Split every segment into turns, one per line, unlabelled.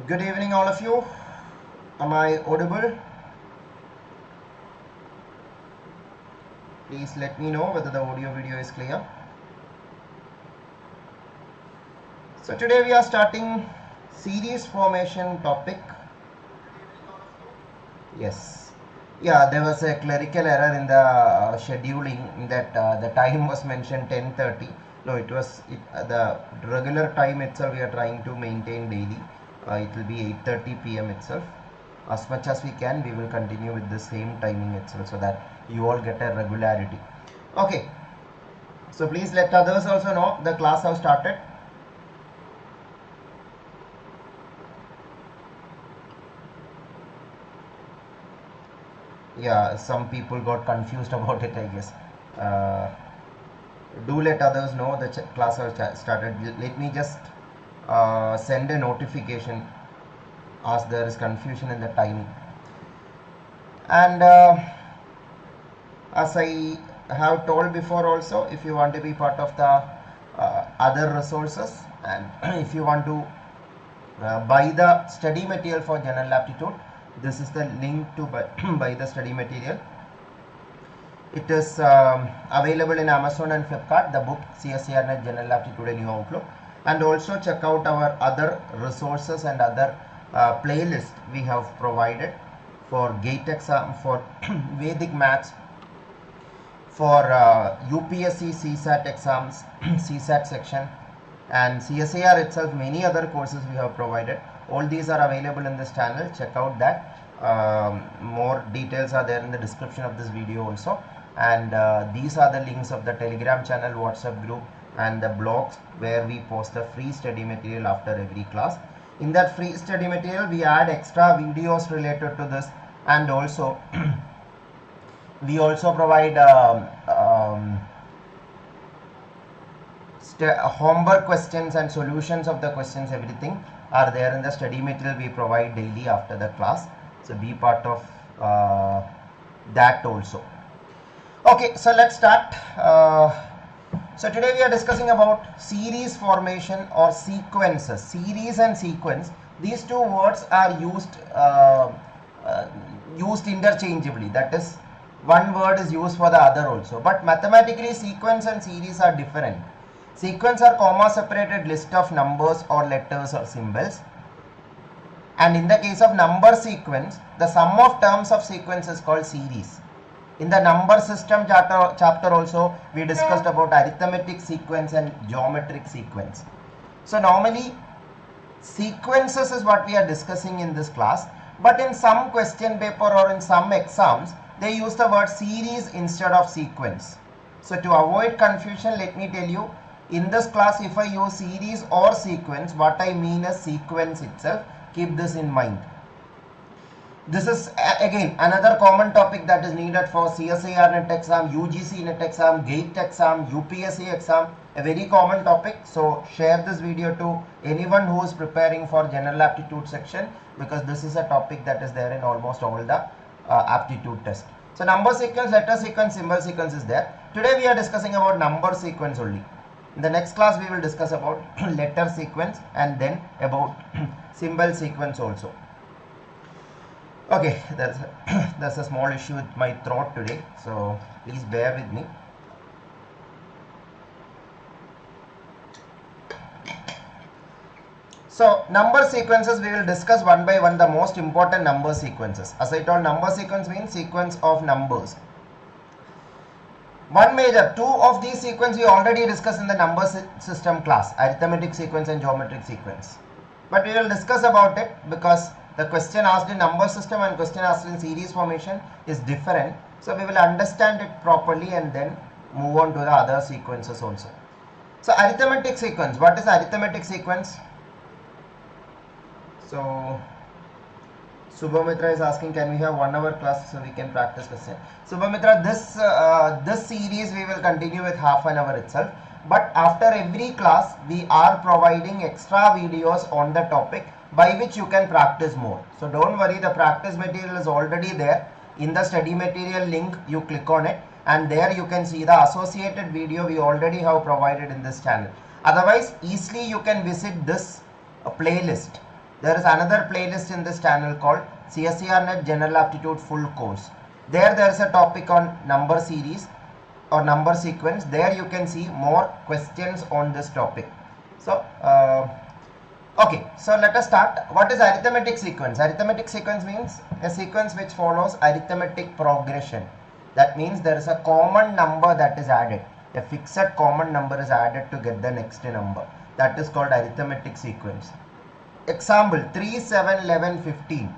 Good evening, all of you. Am I audible? Please let me know whether the audio video is clear. So today we are starting series formation topic. Yes. Yeah, there was a clerical error in the scheduling that the time was mentioned 10:30. No, it was the regular time itself we are trying to maintain daily. It will be 8:30 p.m. itself. As much as we can, we will continue with the same timing itself so that you all get a regularity. Okay. So please let others also know the class have started. Yeah, some people got confused about it, I guess. Do let others know the class has started. Let me just send a notification as there is confusion in the timing. And as I have told before also, if you want to be part of the other resources, and if you want to buy the study material for General Aptitude, this is the link to buy the study material. It is available in Amazon and Flipkart, the book CSIR-NET General Aptitude and New Outlook. And also check out our other resources and other playlist we have provided for GATE exam, for Vedic maths, for UPSC CSAT exams, CSAT section, and CSIR itself. Many other courses we have provided. All these are available in this channel. Check out that. More details are there in the description of this video also. And these are the links of the Telegram channel, WhatsApp group, and the blogs where we post the free study material after every class. In that free study material, we add extra videos related to this, and also we also provide homework questions and solutions of the questions. Everything are there in the study material we provide daily after the class. So be part of that also. Okay, so let's start. So today we are discussing about series formation or sequences. Series and sequence, these two words are used interchangeably. That is, one word is used for the other also. But mathematically, sequence and series are different. Sequence are comma separated list of numbers or letters or symbols. And in the case of number sequence, the sum of terms of sequence is called series. In the number system chapter also, we discussed about arithmetic sequence and geometric sequence. So normally, sequences is what we are discussing in this class. But in some question paper or in some exams, they use the word series instead of sequence. So to avoid confusion, let me tell you, in this class, if I use series or sequence, what I mean is sequence itself. Keep this in mind. This is again another common topic that is needed for CSIR-NET exam, UGC NET exam, GATE exam, UPSC exam, a very common topic. So share this video to anyone who is preparing for General Aptitude section, because this is a topic that is there in almost all the aptitude test. So number sequence, letter sequence, symbol sequence is there. Today we are discussing about number sequence only. In the next class we will discuss about letter sequence and then about symbol sequence also. Okay, there's a small issue with my throat today, so please bear with me. So number sequences, we will discuss one by one the most important number sequences. As I told, number sequence means sequence of numbers. One major, two of these sequences we already discussed in the number system class, arithmetic sequence and geometric sequence. But we will discuss about it because the question asked in number system and question asked in series formation is different. So we will understand it properly and then move on to the other sequences also. So arithmetic sequence, what is arithmetic sequence? So Subhamitra is asking, can we have 1 hour class so we can practice question? Subhamitra, this series we will continue with half an hour itself. But after every class, we are providing extra videos on the topic by which you can practice more. So don't worry, the practice material is already there. In the study material link, you click on it and there you can see the associated video we already have provided in this channel. Otherwise, easily you can visit this playlist. there is another playlist in this channel called CSIR-NET General Aptitude Full Course. There is a topic on number series or number sequence. There you can see more questions on this topic. So okay, so let us start. What is arithmetic sequence? Arithmetic sequence means a sequence which follows arithmetic progression. That means there is a common number that is added. A fixed common number is added to get the next number. That is called arithmetic sequence. Example 3, 7, 11, 15.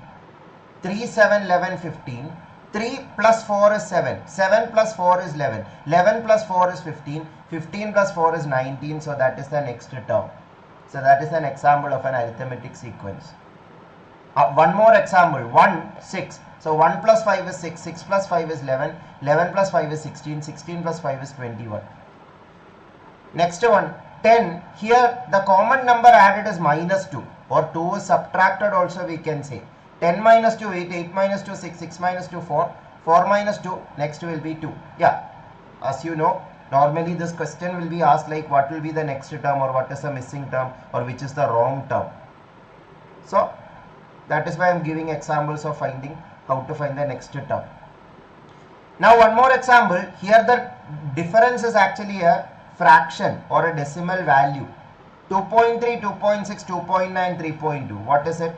3, 7, 11, 15. 3 plus 4 is 7. 7 plus 4 is 11. 11 plus 4 is 15. 15 plus 4 is 19. So that is the next term. So that is an example of an arithmetic sequence. One more example. 1, 6. So 1 plus 5 is 6. 6 plus 5 is 11. 11 plus 5 is 16. 16 plus 5 is 21. Next one. 10. Here the common number added is minus 2. Or 2 is subtracted also we can say. 10 minus 2, 8, 8 minus 2, 6, 6 minus 2, 4, 4 minus 2, next will be 2. Yeah, as you know, normally this question will be asked like what will be the next term or what is the missing term or which is the wrong term. So, that is why I am giving examples of finding how to find the next term. Now, one more example, here the difference is actually a fraction or a decimal value. 2.3, 2.6, 2.9, 3.2. What is it?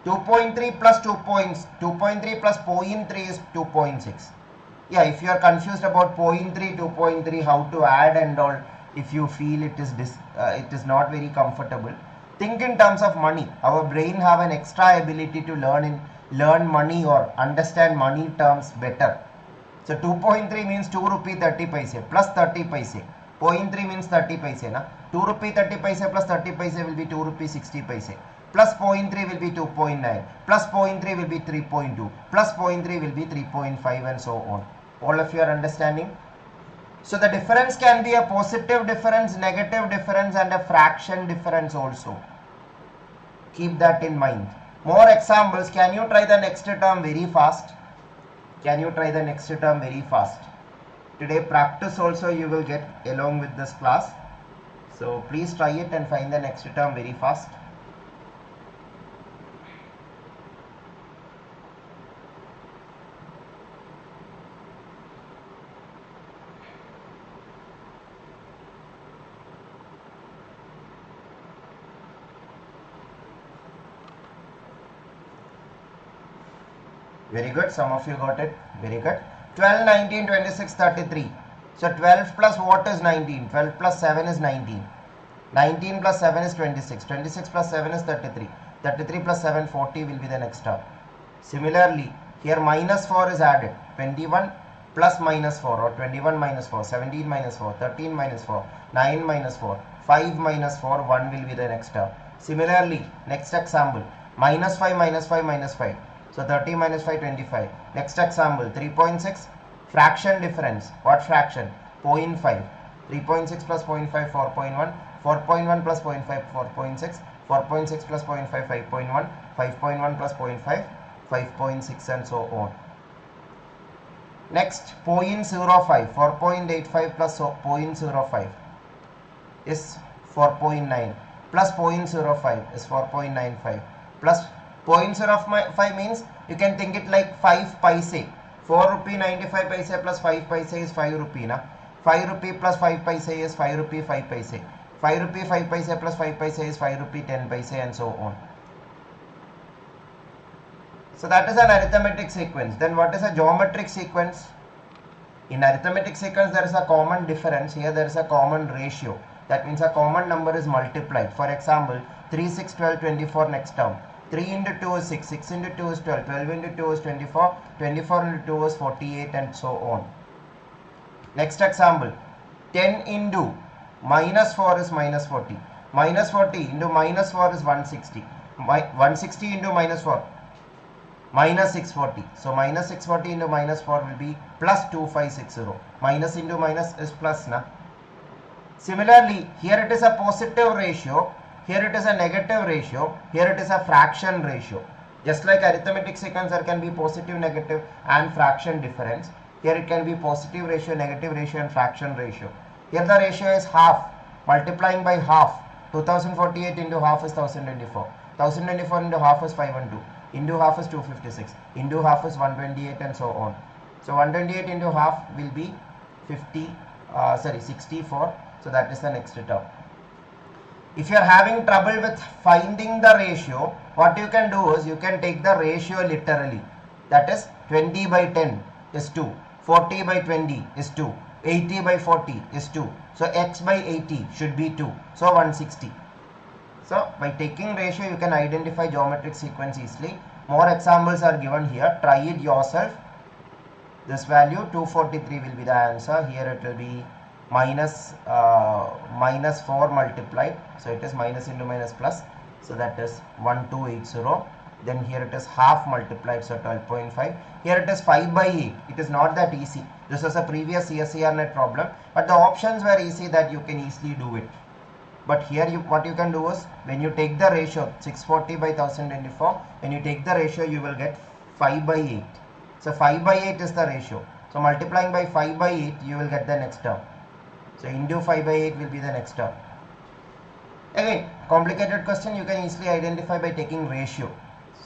2.3 plus 2.3 plus 0.3 is 2.6. Yeah, if you are confused about 0.3, 2.3, how to add and all, if you feel it is not very comfortable, think in terms of money. Our brain have an extra ability to learn money or understand money terms better. So 2.3 means 2 rupee 30 paise plus 30 paise. 0.3 means 30 paise. Na? 2 rupee 30 paise plus 30 paise will be 2 rupee 60 paise. Plus 0.3 will be 2.9, plus 0.3 will be 3.2, plus 0.3 will be 3.5 and so on. All of you are understanding? So the difference can be a positive difference, negative difference and a fraction difference also. Keep that in mind. More examples. Can you try the next term very fast? Can you try the next term very fast? Today practice also you will get along with this class. So please try it and find the next term very fast. Very good. Some of you got it. Very good. 12, 19, 26, 33. So 12 plus what is 19? 12 plus 7 is 19. 19 plus 7 is 26. 26 plus 7 is 33. 33 plus 7, 40 will be the next term. Similarly, here minus 4 is added. 21 plus minus 4 or 21 minus 4, 17 minus 4, 13 minus 4, 9 minus 4, 5 minus 4, 1 will be the next term. Similarly, next example, minus 5 minus 5 minus 5. So 30 minus 5, 25. Next example, 3.6, fraction difference. What fraction? 0.5. 3.6 plus 0.5, 4.1. 4.1 plus 0.5, 4.6. 4.6 plus 0.5, 5.1. 5.1 plus 0.5, 5.6 and so on. Next, 0.05. 4.85 plus 0.05 is 4.9. Plus 0.05 is 4.95. Plus 0.05 means you can think it like 5 paise. 4 rupee 95 paise plus 5 paise is 5 rupee. Na? 5 rupee plus 5 paise is 5 rupee 5 paise. 5 rupee 5 paise plus 5 paise is 5 rupee 10 paise and so on. So that is an arithmetic sequence. Then what is a geometric sequence? In arithmetic sequence there is a common difference. Here there is a common ratio. That means a common number is multiplied. For example, 3, 6, 12, 24 next term. 3 into 2 is 6, 6 into 2 is 12, 12 into 2 is 24, 24 into 2 is 48 and so on. Next example, 10 into minus 4 is minus 40. Minus 40 into minus 4 is 160. 160 into minus 4, minus 640. So minus 640 into minus 4 will be plus 2560. Minus into minus is plus. Na? Similarly, here it is a positive ratio. Here it is a negative ratio. Here it is a fraction ratio. Just like arithmetic sequence, there can be positive, negative and fraction difference. Here it can be positive ratio, negative ratio and fraction ratio. Here the ratio is half. Multiplying by half. 2048 into half is 1024. 1024 into half is 512. Into half is 256. Into half is 128 and so on. So 128 into half will be 64. So that is the next term. If you are having trouble with finding the ratio, what you can do is you can take the ratio literally. That is 20 by 10 is 2. 40 by 20 is 2. 80 by 40 is 2. So x by 80 should be 2. So 160. So by taking ratio you can identify geometric sequence easily. More examples are given here. Try it yourself. This value 243 will be the answer. Here it will be minus 4 multiplied. So it is minus into minus plus. So that is 1280. Then here it is half multiplied, so 12.5. Here it is 5 by 8. It is not that easy. This was a previous CSIR-NET problem, but the options were easy that you can easily do it. But here what you can do is, when you take the ratio 640 by 1024, when you take the ratio you will get 5 by 8. So 5 by 8 is the ratio. So multiplying by 5 by 8 you will get the next term. So into 5 by 8 will be the next term. Again, complicated question you can easily identify by taking ratio.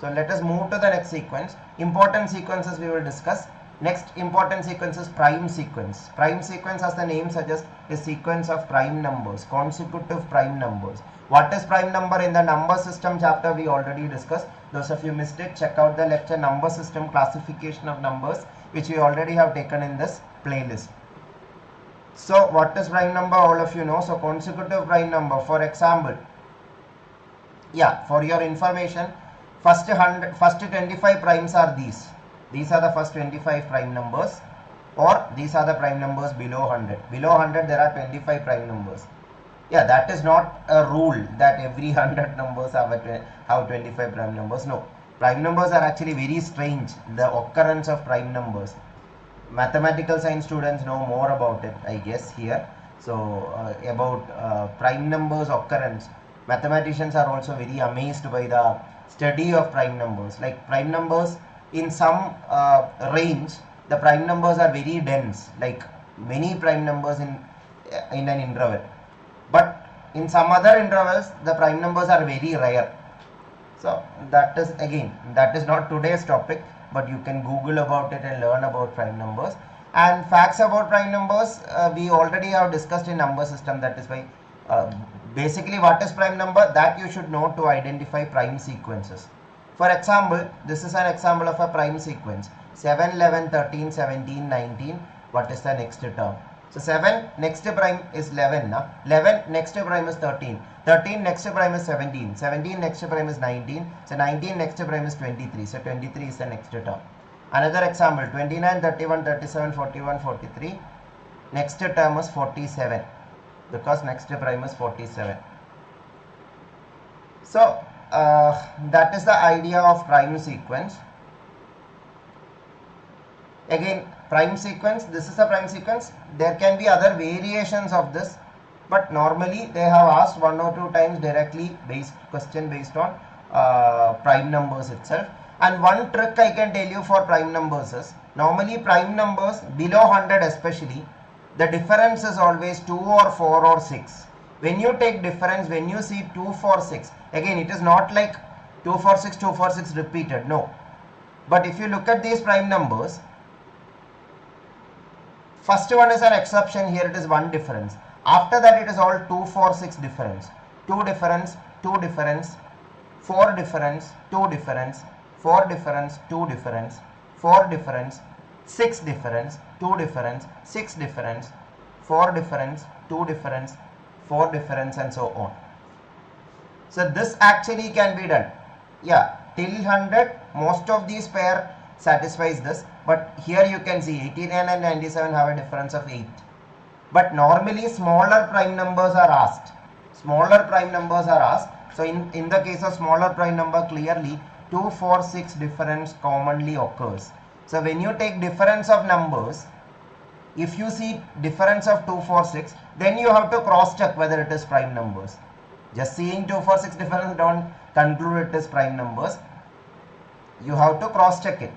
So let us move to the next sequence. Important sequences we will discuss. Next important sequence is prime sequence. Prime sequence, as the name suggests, is sequence of prime numbers, consecutive prime numbers. What is prime number? In the number system chapter we already discussed. Those of you missed it, check out the lecture number system classification of numbers, which we already have taken in this playlist. So what is prime number? All of you know. So consecutive prime number, for example, for your information, first 25 primes are these. These are the first 25 prime numbers, or these are the prime numbers below 100. Below 100 there are 25 prime numbers. That is not a rule that every 100 numbers have 25 prime numbers. No, prime numbers are actually very strange. The occurrence of prime numbers. Mathematical science students know more about it, I guess, here. So about prime numbers occurrence, mathematicians are also very amazed by the study of prime numbers. Like prime numbers, in some range, the prime numbers are very dense, like many prime numbers in an interval. But in some other intervals, the prime numbers are very rare. So that is, again, that is not today's topic, but you can Google about it and learn about prime numbers. And facts about prime numbers we already have discussed in number system. That is why basically what is prime number, that you should know to identify prime sequences. For example, this is an example of a prime sequence. 7, 11, 13, 17, 19. What is the next term? So 7 next prime is 11. 11 next prime is 13. 13 next prime is 17. 17 next prime is 19. So 19 next prime is 23. So 23 is the next term. Another example, 29, 31, 37, 41, 43. Next term is 47, because next prime is 47. So that is the idea of prime sequence. Again, prime sequence, this is a prime sequence. There can be other variations of this, but normally they have asked 1 or 2 times directly question based on prime numbers itself. And one trick I can tell you for prime numbers is, normally prime numbers below 100 especially, the difference is always 2 or 4 or 6. When you take difference, when you see 2, 4, 6, again it is not like 2, 4, 6, 2, 4, 6 repeated, no. But if you look at these prime numbers, first one is an exception. Here it is 1 difference. After that it is all 2, 4, 6 difference. 2 difference, 2 difference, 4 difference, 2 difference, 4 difference, 2 difference, 4 difference, 6 difference, 2 difference, 6 difference, 4 difference, 2 difference, 4 difference, and so on. So this actually can be done. Till 100 most of these pair satisfies this, but here you can see 89 and 97 have a difference of 8. But normally smaller prime numbers are asked. Smaller prime numbers are asked. So in the case of smaller prime number, clearly 2, 4, 6 difference commonly occurs. So when you take difference of numbers, if you see difference of 2, 4, 6, then you have to cross check whether it is prime numbers. Just seeing 2, 4, 6 difference, don't conclude it is prime numbers. You have to cross check it.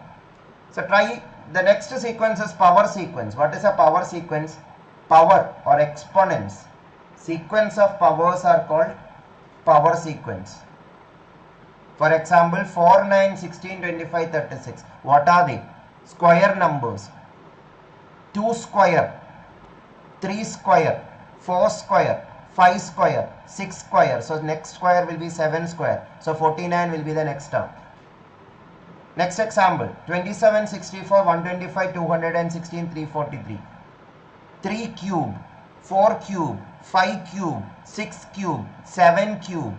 So try the next sequence is power sequence. What is a power sequence? Power or exponents. Sequence of powers are called power sequence. For example, 4, 9, 16, 25, 36. What are they? Square numbers. 2 square, 3 square, 4 square, 5 square, 6 square. So next square will be 7 square. So 49 will be the next term. Next example, 27, 64, 125, 216, 343. 3 cube, 4 cube, 5 cube, 6 cube, 7 cube,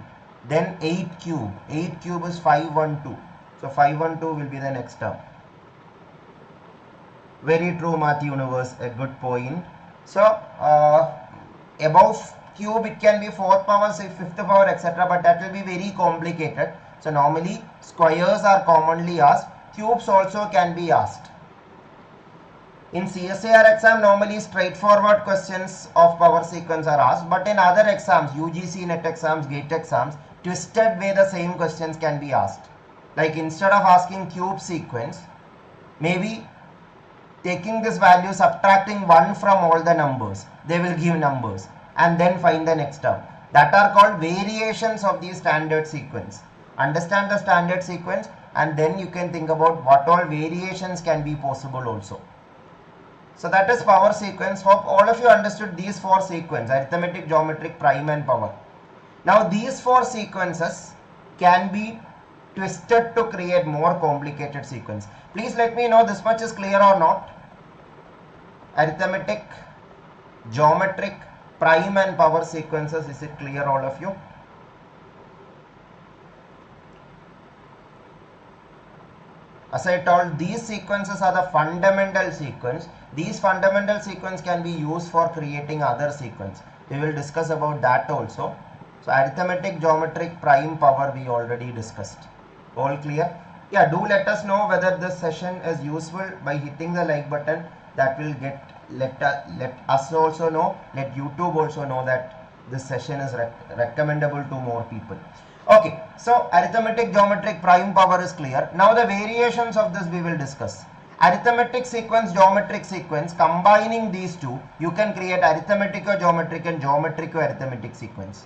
then 8 cube. 8 cube is 512. So 512 will be the next term. Very true, Math Universe, a good point. So above cube it can be 4th power, 5th power, etc. But that will be very complicated. So normally squares are commonly asked. Cubes also can be asked. In CSIR exam, normally straightforward questions of power sequence are asked. But in other exams, UGC NET exams, GATE exams, twisted way the same questions can be asked. Like instead of asking cube sequence, maybe taking this value, subtracting 1 from all the numbers, they will give numbers and then find the next term. That are called variations of the standard sequence. Understand the standard sequence and then you can think about what all variations can be possible also. So that is power sequence. Hope all of you understood these 4 sequences: arithmetic, geometric, prime and power. Now these 4 sequences can be twisted to create more complicated sequence. Please let me know this much is clear or not. Arithmetic, geometric, prime and power sequences, is it clear all of you? As I told, these sequences are the fundamental sequence. These fundamental sequence can be used for creating other sequence. We will discuss about that also. So arithmetic, geometric, prime, power we already discussed. All clear? Yeah, do let us know whether this session is useful by hitting the like button. That will let us also know, let YouTube also know that this session is recommendable to more people. Okay, so arithmetic, geometric, prime, power is clear. Now the variations of this we will discuss. Arithmetic sequence, geometric sequence, combining these two, you can create arithmetico-geometric and geometrico-arithmetic sequence.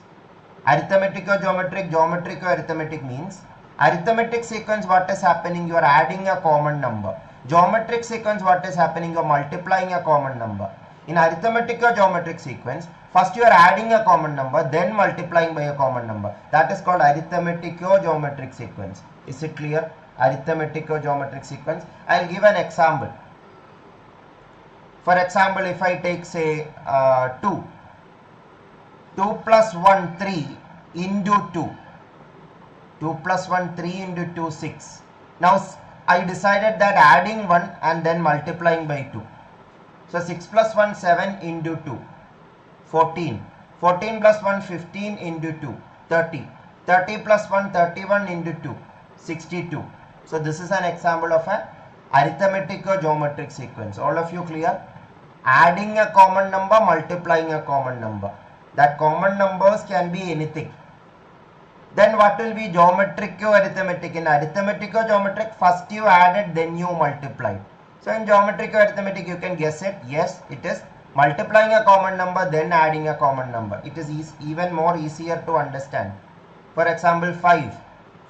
Arithmetico-geometric, geometrico-arithmetic means arithmetic sequence, what is happening, you are adding a common number. Geometric sequence, what is happening, you are multiplying a common number. In arithmetico-geometric sequence, first you are adding a common number, then multiplying by a common number. That is called arithmetico-geometric sequence. Is it clear? Arithmetico-geometric sequence. I will give an example. For example, if I take say 2 plus 1, 3 into 2. 2 plus 1, 3 into 2, 6. Now I decided that adding 1 and then multiplying by 2. So 6 plus 1, 7 into 2, 14. 14 plus 1, 15 into 2, 30. 30 plus 1, 31 into 2, 62. So this is an example of an arithmetico-geometric sequence. All of you clear? Adding a common number, multiplying a common number. That common numbers can be anything. Then what will be geometrico-arithmetic? In arithmetico-geometric, first you added, then you multiplied. So in geometrico-arithmetic, you can guess it. Yes, it is multiplying a common number, then adding a common number. It is even more easier to understand. For example, 5.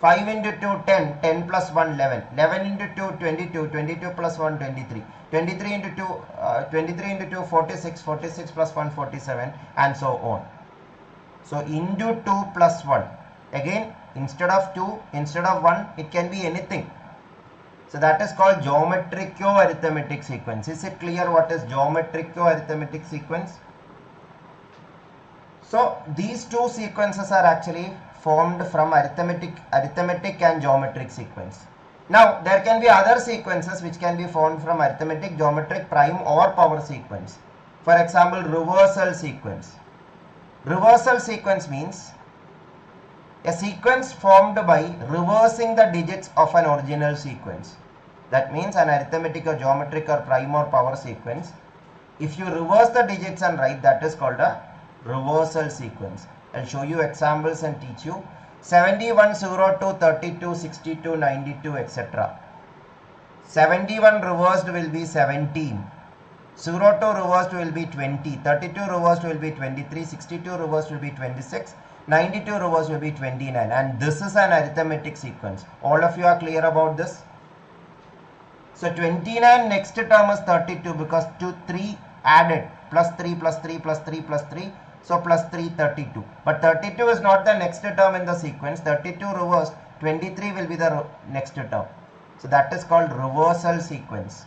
5 into 2, 10. 10 plus 1, 11. 11 into 2, 22. 22 plus 1, 23. 23 into 2, 23 into 2, 46. 46 plus 1, 47, and so on. So into 2 plus 1. Again, instead of 2, instead of 1, it can be anything. So that is called geometrico-arithmetic sequence. Is it clear what is geometrico-arithmetic sequence? So these two sequences are actually formed from arithmetic and geometric sequence. Now there can be other sequences which can be formed from arithmetic, geometric, prime or power sequence. For example, reversal sequence. Reversal sequence means a sequence formed by reversing the digits of an original sequence. That means an arithmetic or geometric or prime or power sequence, if you reverse the digits and write, that is called a reversal sequence. I'll show you examples and teach you. 71, 02, 32, 62, 92, etc. 71 reversed will be 17. 02 reversed will be 20. 32 reversed will be 23. 62 reversed will be 26. 92 reverse will be 29, and this is an arithmetic sequence. All of you are clear about this? So 29 next term is 32 because 3 added, plus 3 plus 3 plus 3 plus 3, so plus 3 32. But 32 is not the next term in the sequence. 32 reversed, 23 will be the next term. So that is called reversal sequence.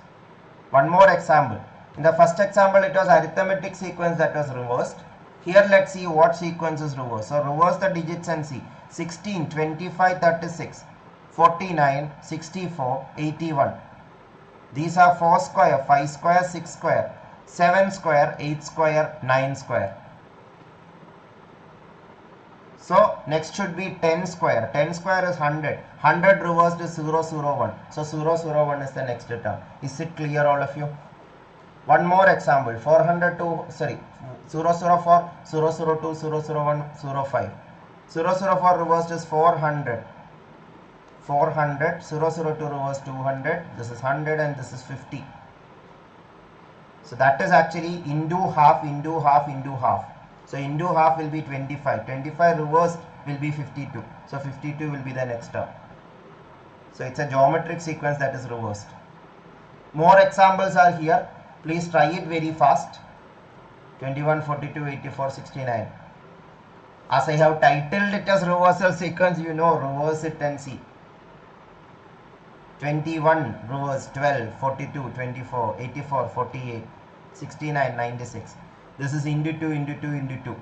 One more example. In the first example it was arithmetic sequence that was reversed. Here let's see what sequence is reversed. So reverse the digits and see. 16, 25, 36, 49, 64, 81. These are 4 square, 5 square, 6 square, 7 square, 8 square, 9 square. So next should be 10 square. 10 square is 100. 100 reversed is 001. So 001 is the next term. Is it clear, all of you? One more example. 402, sorry, 004, 002, 001, 05. 004 reversed is 400. 400, 002 reverse 200, this is 100 and this is 50. So that is actually into half, into half, into half. So into half will be 25. 25 reversed will be 52. So 52 will be the next term. So it's a geometric sequence that is reversed. More examples are here. Please try it very fast. 21, 42, 84, 69. As I have titled it as reversal sequence, you know, reverse it and see. 21 reverse 12, 42, 24, 84, 48, 69, 96. This is into 2, into 2, into 2.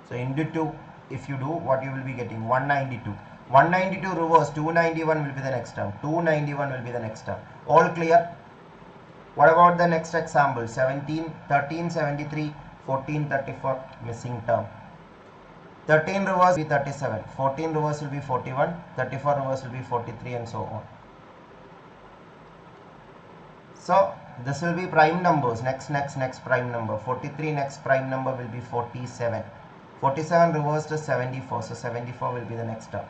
So into 2, if you do, what you will be getting? 192. 192 reverse 291 will be the next term. 291 will be the next term. All clear? What about the next example? 17, 13, 73, 14, 34, missing term. 13 reverse will be 37. 14 reverse will be 41. 34 reverse will be 43 and so on. So this will be prime numbers. Next prime number. 43 next prime number will be 47. 47 reversed is 74. So 74 will be the next term.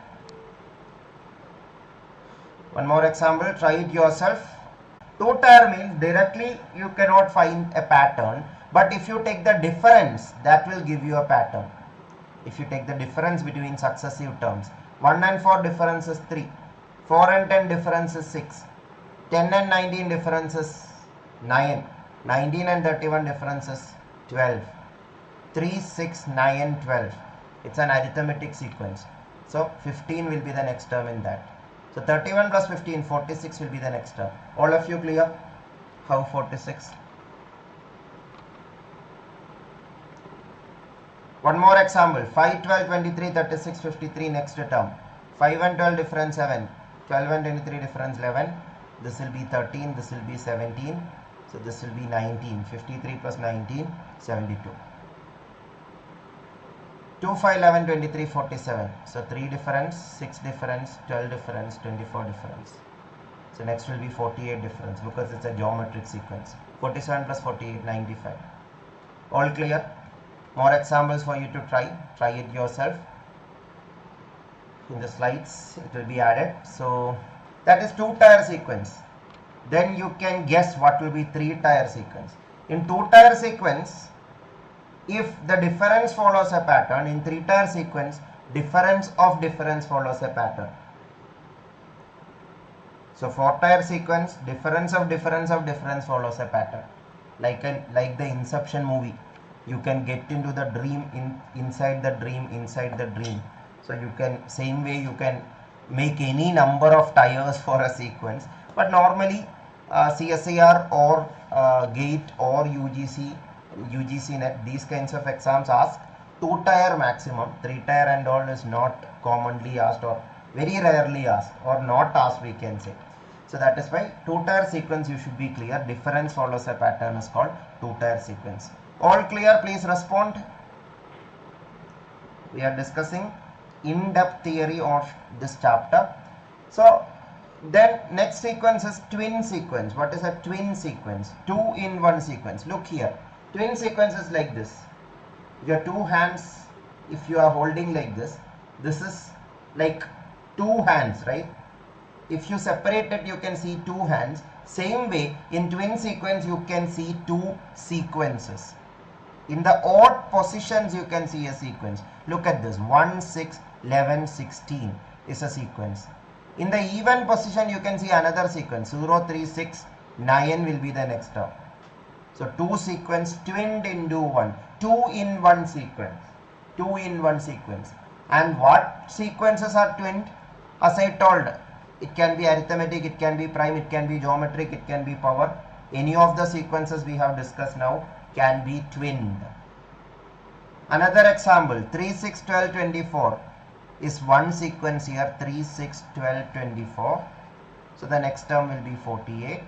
One more example. Try it yourself. Two-tier means directly you cannot find a pattern. But if you take the difference, that will give you a pattern. If you take the difference between successive terms. 1 and 4 difference is 3. 4 and 10 difference is 6. 10 and 19 difference is 9. 19 and 31 difference is 12. 3, 6, 9, 12. It's an arithmetic sequence. So 15 will be the next term in that. So 31 plus 15, 46 will be the next term. All of you clear? How 46? One more example. 5, 12, 23, 36, 53 next term. 5 and 12 difference 7. 12 and 23 difference 11. This will be 13, this will be 17, so this will be 19, 53 plus 19, 72. 2, 5, 11, 23, 47, so 3 difference, 6 difference, 12 difference, 24 difference. So next will be 48 difference because it's a geometric sequence. 47 plus 48, 95. All clear? More examples for you to try it yourself. In the slides it will be added. So that is two-tier sequence. Then you can guess what will be three-tier sequence. In two-tier sequence, if the difference follows a pattern, in three-tier sequence, difference of difference follows a pattern. So four-tier sequence, difference of difference of difference follows a pattern. Like the Inception movie, you can get into the dream, inside the dream, inside the dream. So you can, same way you can make any number of tires for a sequence, but normally CSIR or GATE or UGC NET, these kinds of exams ask two-tier maximum. Three-tier and all is not commonly asked or very rarely asked or not asked, we can say. So that is why two-tier sequence you should be clear. Difference follows a pattern is called two-tier sequence. All clear? Please respond. We are discussing in-depth theory of this chapter. So then next sequence is twin sequence. What is a twin sequence? Two in one sequence. Look here. Twin sequence is like this. Your two hands, if you are holding like this is like two hands, right? If you separate it, you can see two hands. Same way in twin sequence you can see two sequences. In the odd positions you can see a sequence. Look at this, 1, 6, 11, 16 is a sequence. In the even position you can see another sequence, 0, 3, 6, 9 will be the next term. So 2 sequence twinned into 1, 2 in 1 sequence, 2 in 1 sequence. And what sequences are twinned? As I told, it can be arithmetic, it can be prime, it can be geometric, it can be power. Any of the sequences we have discussed now can be twinned. Another example, 3, 6, 12, 24 is one sequence here, 3, 6, 12, 24. So the next term will be 48.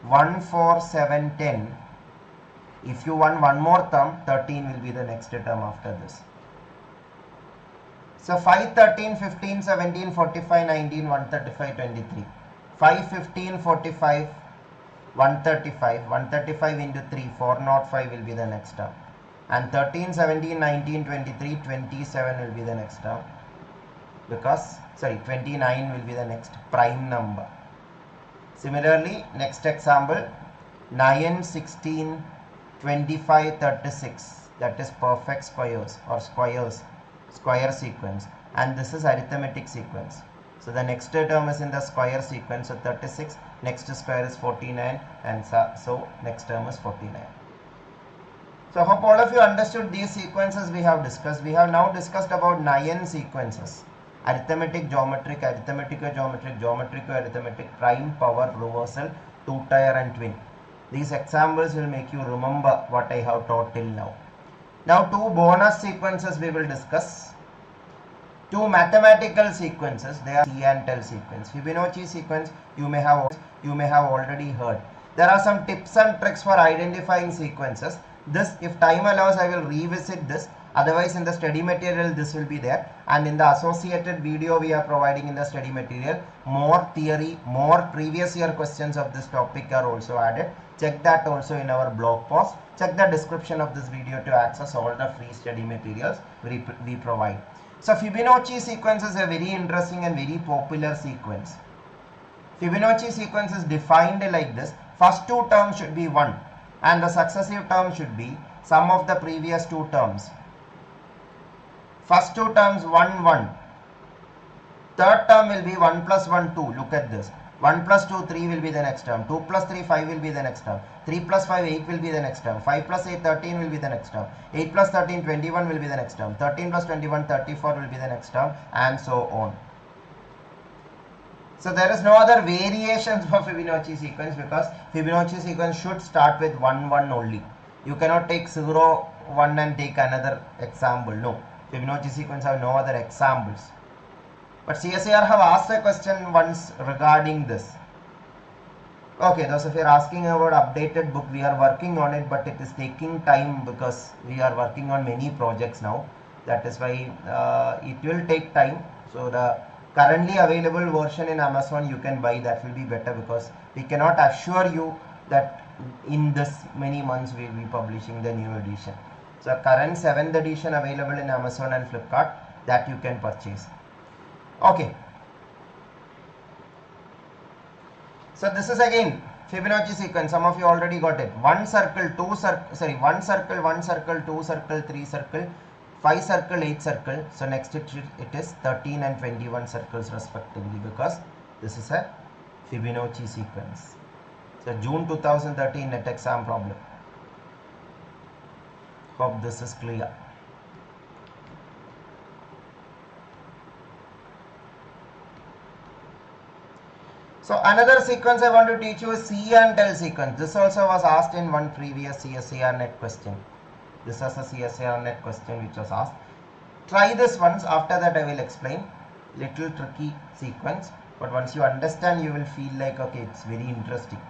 1, 4, 7, 10. If you want one more term, 13 will be the next term after this. So 5, 13, 15, 17, 45, 19, 135, 23. 5, 15, 45, 135. 135 into 3, 405 will be the next term. And 13, 17, 19, 23, 27 will be the next term. Because, 29 will be the next prime number. Similarly, next example, 9, 16, 25, 36. That is perfect squares or square sequence. And this is arithmetic sequence. So the next term is in the square sequence. So 36, next square is 49, and so next term is 49. So I hope all of you understood these sequences we have discussed. We have now discussed about 9 sequences. Arithmetic, geometric, arithmetico-geometric, geometrico-arithmetic, prime, power, reversal, two-tier and twin. These examples will make you remember what I have taught till now. Now 2 bonus sequences we will discuss. 2 mathematical sequences, they are see and tell sequence. Fibonacci sequence you may have already heard. There are some tips and tricks for identifying sequences. This, if time allows, I will revisit this. Otherwise, in the study material, this will be there. And in the associated video we are providing in the study material, more theory, more previous year questions of this topic are also added. Check that also in our blog post. Check the description of this video to access all the free study materials we provide. So, Fibonacci sequence is a very interesting and very popular sequence. Fibonacci sequence is defined like this. First 2 terms should be 1. And the successive term should be sum of the previous 2 terms. First 2 terms 1, 1. Third term will be 1 plus 1, 2. Look at this. 1 plus 2, 3 will be the next term. 2 plus 3, 5 will be the next term. 3 plus 5, 8 will be the next term. 5 plus 8, 13 will be the next term. 8 plus 13, 21 will be the next term. 13 plus 21, 34 will be the next term, and so on. So there is no other variations for Fibonacci sequence, because Fibonacci sequence should start with 1, 1 only. You cannot take 0, 1 and take another example. No. Fibonacci sequence have no other examples. But CSIR have asked a question once regarding this. Okay, those of you are asking about updated book, we are working on it, but it is taking time because we are working on many projects now. That is why it will take time. So the currently available version in Amazon you can buy, that will be better, because we cannot assure you that in this many months we will be publishing the new edition. So current 7th edition available in Amazon and Flipkart, that you can purchase. Okay. So this is again Fibonacci sequence. Some of you already got it. 1 circle, 2 circle, 1 circle, 1 circle, 2 circle, 3 circle, 5 circle, 8 circle. So next it is 13 and 21 circles respectively, because this is a Fibonacci sequence. So June 2013 NET exam problem. Hope this is clear. So another sequence I want to teach you is see and tell sequence. This also was asked in one previous CSIR-NET question. This was a CSIR-NET question which was asked. Try this once, after that I will explain. Little tricky sequence, but once you understand you will feel like, okay, it's very interesting.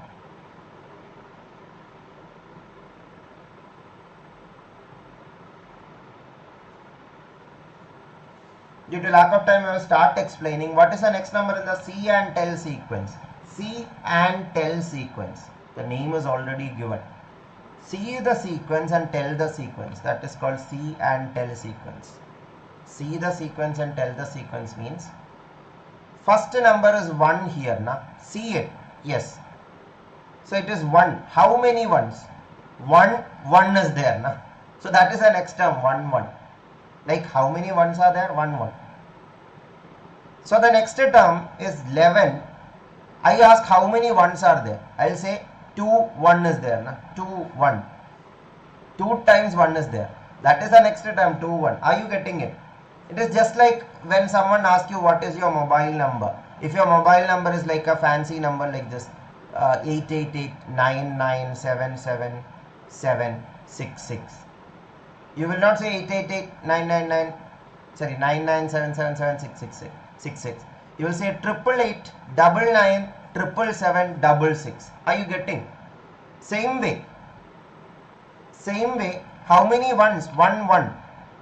Due to lack of time, I will start explaining what is the next number in the see and tell sequence. See and tell sequence. The name is already given. See the sequence and tell the sequence. That is called see and tell sequence. See the sequence and tell the sequence means first number is 1 here. Now see it. Yes. So it is 1. How many ones? 1, 1 is there. Na? So that is the next term, 1, 1. Like how many 1s are there? 1, 1. So the next term is 11. I ask how many 1s are there. I will say 2, 1 is there. Na? 2, 1. 2 times 1 is there. That is the next term, 2, 1. Are you getting it? It is just like when someone asks you what is your mobile number. If your mobile number is like a fancy number like this, 888-9977766. You will not say 888-999, sorry, 9977766. You will say 888-99977766. Are you getting? Same way. How many ones? 1, 1.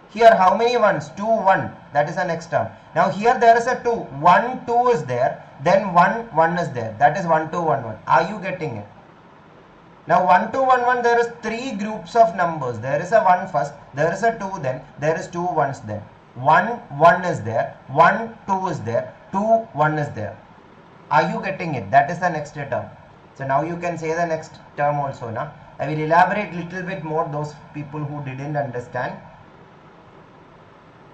Here how many ones? 2, 1. That is the next term. Now here there is a 2. 1, 2 is there. Then 1, 1 is there. That is 1, 2, 1, 1. Are you getting it? Now 1, 2, 1, 1, there is 3 groups of numbers. There is a 1 first. There is a 2 then. There is 2 1s then. 1, 1 is there. 1, 2 is there. 2, 1 is there. Are you getting it? That is the next term. So now you can say the next term also. Now I will elaborate little bit more those people who didn't understand.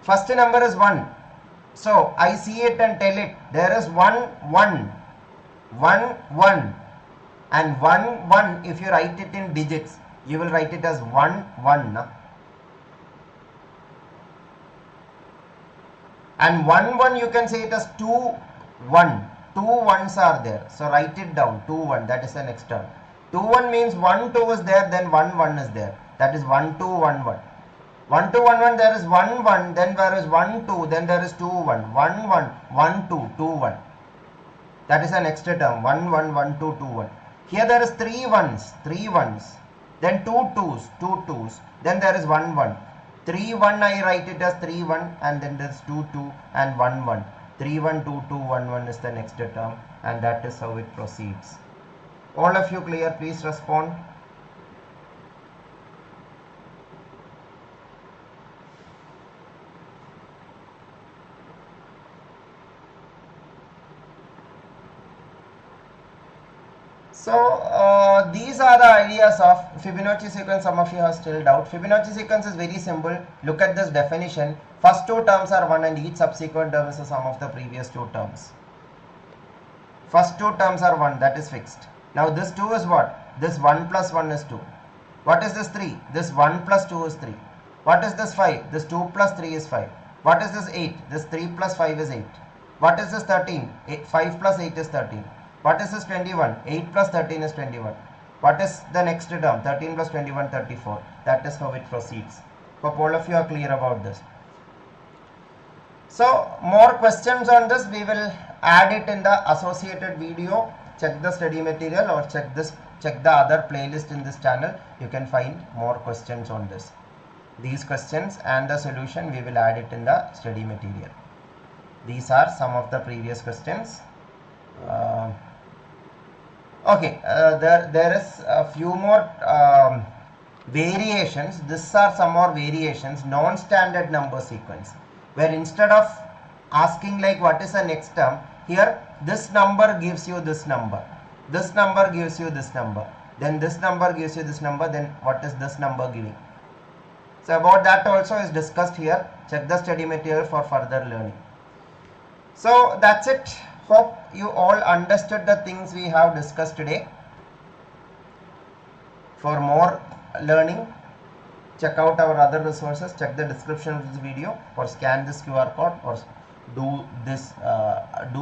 First number is 1. So I see it and tell it. There is 1, 1. 1, 1. And 1, 1, if you write it in digits, you will write it as 1, 1. Na? And 1, 1, you can say it as 2, 1. 2 1s are there. So write it down. 2, 1. That is the next term. 2, 1 means 1, 2 is there, then 1, 1 is there. That is 1, 2, 1, 1. 1, 2, 1, 1, there is 1, 1, then there is 1, 2, then there is 2, 1. 1, 1, 1, 2, 2, 1. That is the next term. 1, 1, 1, 2, 2, 1. Here there is 3 1s, then 2 2s, 2 2s, then there is 1 1. 3 1 I write it as 3 1, and then there is 2 2 and 1 1. 3 1 2 2 1 1 is the next term, and that is how it proceeds. All of you clear? Please respond. So these are the ideas of Fibonacci sequence. Some of you have still doubt. Fibonacci sequence is very simple. Look at this definition. First 2 terms are 1 and each subsequent term is the sum of the previous 2 terms. First 2 terms are 1, that is fixed. Now this 2 is what? This 1 plus 1 is 2. What is this 3? This 1 plus 2 is 3. What is this 5? This 2 plus 3 is 5. What is this 8? This 3 plus 5 is 8. What is this 13? 5 plus 8 is 13. What is this 21? 8 plus 13 is 21. What is the next term? 13 plus 21, 34. That is how it proceeds. Hope all of you are clear about this. So more questions on this we will add it in the associated video. Check the study material or check the other playlist in this channel. You can find more questions on this. These questions and the solution we will add it in the study material. These are some of the previous questions. Okay, there is a few more variations. These are some more variations. Non-standard number sequence, where instead of asking like what is the next term, here this number gives you this number, this number gives you this number, then this number gives you this number, then what is this number giving? So about that also is discussed here. Check the study material for further learning. So that's it. Hope you all understood the things we have discussed today. For more learning, check out our other resources. Check the description of this video or scan this QR code or do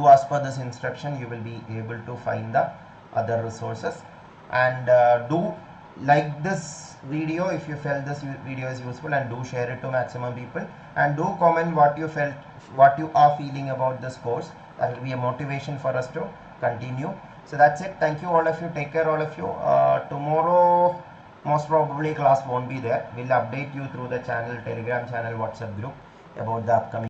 as per this instruction. You will be able to find the other resources, and do like this video if you felt this video is useful, and do share it to maximum people, and do comment what you are feeling about this course. That will be a motivation for us to continue. So that's it. Thank you all of you. Take care all of you. Tomorrow most probably class won't be there. We'll update you through the channel, Telegram channel, WhatsApp group about the upcoming